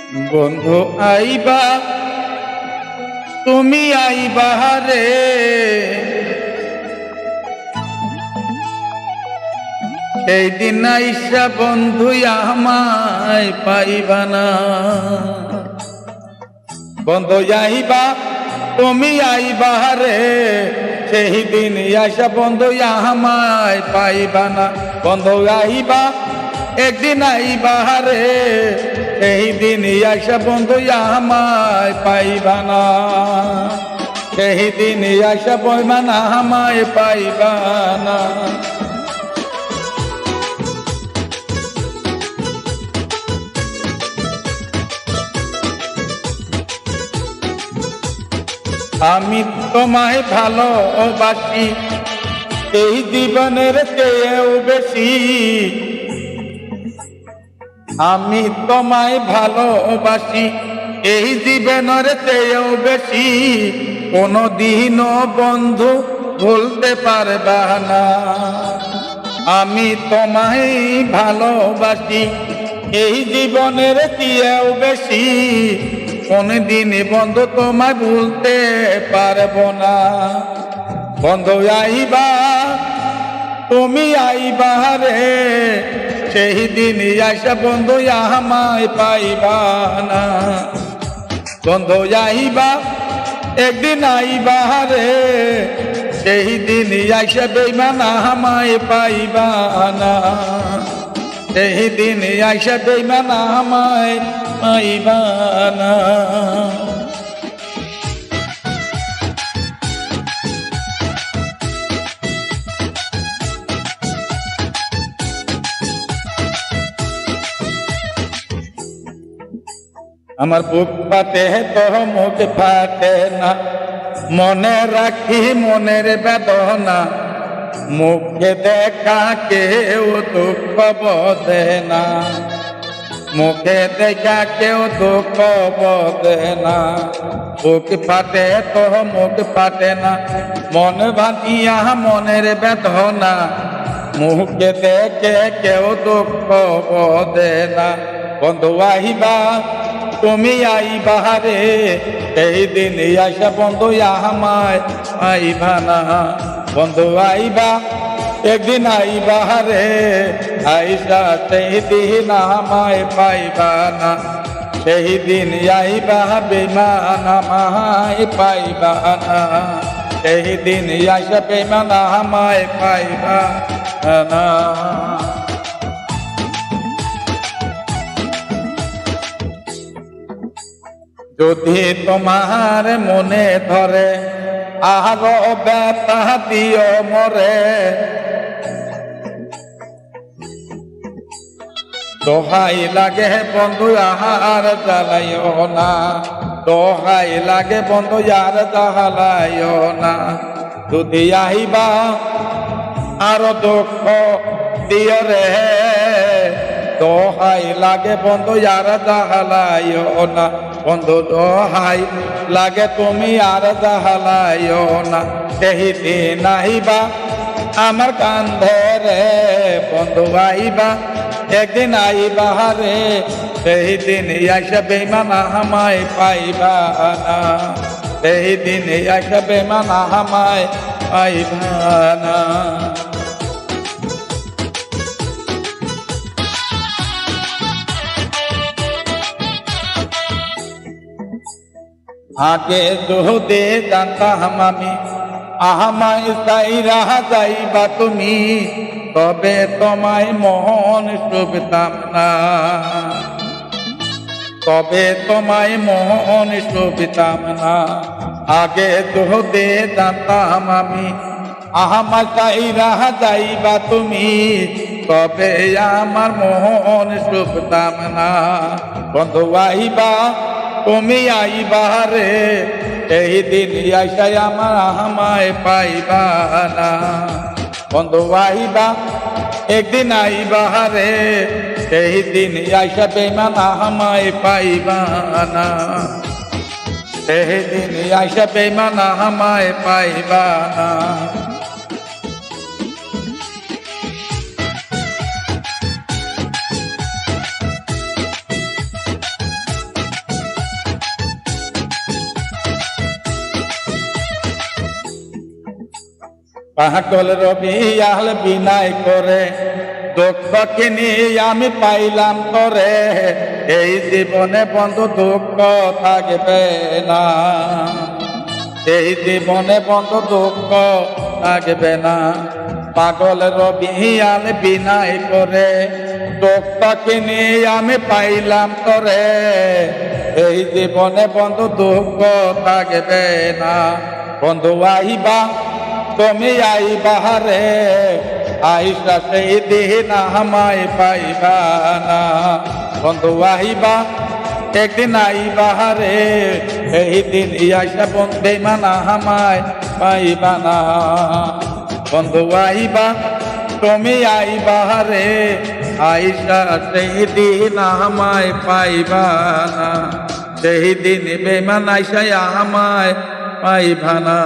বন্ধু আইবা তুমি আইবা রে, সেই দিন আইসা বন্ধু আমায় পাইবা না। বন্ধু আইবা তুমি আইবা রে, সেই দিন আইসা বন্ধু আমায় পাইবা না। বন্ধু আইবা একদিন আইবা রে, সেই দিন আইসা বন্ধু আমায় পাইবা না। সেই দিন আইসা বইবা না আমায় পাইবা না। আমি তোমায় ভালোবাসি এই জীবনের চেয়েও বেশি। আমি তোমায় ভালোবাসি এই জীবনের চেয়েও বেশি। কোনদিনও বন্ধু ভুলতে পারবা না। আমি তোমায় ভালোবাসি এই জীবনের চেয়েও বেশি। কোনদিন বন্ধু তোমায় ভুলতে পারবো না। বন্ধু আইবা তুমি আইবা রে, সেই দিন আইসা বন্ধু আমায় পাইবা না। বন্ধু আইবা একদিন আইবা রে, সেই দিন আইসা বেইমান আমায় পাইবা না। সেই দিন আইসা বেইমান আমায় পাইবা না। আমার বুক ফাটে তো মুখ ফাটে না, মনে রাখি মনের বেদনা। মুখে দেখা কেউ দুঃখ বোঝে না, মুখে দেখা কেউ দুঃখ বোঝে না। বুক ফাটে তো মুখ ফাটে না, মন ভাঙিয়া মনের বেদনা। মুখে দেখে কেউ দুঃখ বোঝে না। বন্ধু আইবা তুমি আইবা রে, এই দিন আইসা বন্ধু আমায় পাইবা না। বন্ধু আইবা একদিন আইবা রে, আইসা সেই দিন আমায় পাইবা না। সেই দিন আইবা বেমান আমায় পাইবা না। সেই দিন আইসা বেমান আমায় পাইবা না। যদি তোমার মনে ধরে আরো ব্যথা দিও মরে। দোহাই লাগে বন্ধু আহার জ্বালাইও না, দোহাই লাগে বন্ধু আর জ্বালাইও না। যদি আইবা আরো দুঃখ দিও রে, দোহাই লাগে বন্ধু আর জ্বালাইও না। বন্ধু দোহাই লাগে তুমি আর জ্বালাইও না। সেই দিন আইবা আমার কান্ধে রে, বন্ধু আইবা একদিন আইবা রে, সেই দিন আইসা বেমান আমায় পাইবা না। সেই দিন আইসা বেমান আমায় পাইবা না। আগে যদি জানতাম আমি আমায় চাইরা যাইবা তুমি, তবে তোমায় মন শুভতাম না। তবে তোমায় মন শুভতাম না। আগে যদি জানতাম আমি আমায় চাইরা যাইবা তুমি, তবে আমার মন শুভতাম না। বন্ধু আইবা তুমি আইবা রে, এই দিন আইসাই আমার আমায় পাইবা না। বন্ধু আইবা একদিন আইবা রে, সেই দিন আইসা বেমান আমায় পাইবা না। সেই দিন আইসা বেমান আমায় পাইবা না। পাগল রবি আল বিনাই করে দুঃখ কিনি আমি পাইলাম করে এই জীবনে বন্ধু দুঃখ থাকবে না এই জীবনে বন্ধু দুঃখ থাকবে না পাগল রবি আল বিনাই করে দুঃখ কিনি আমি পাইলাম করে এই জীবনে বন্ধু দুঃখ থাকবে না বন্ধু আইবা তুমি আইবা রে আইসা সেই দিন আমায় পাইবা না বন্ধু আইবা একদিন আইবা রে এই দিন আইসা বন্ধে মানা আমায় পাইবা না বন্ধু আইবা তুমি আইবা রে আইসা সেই দিন আমায় পাইবা না সেই দিন বেমান আইসা আমায় পাইবা না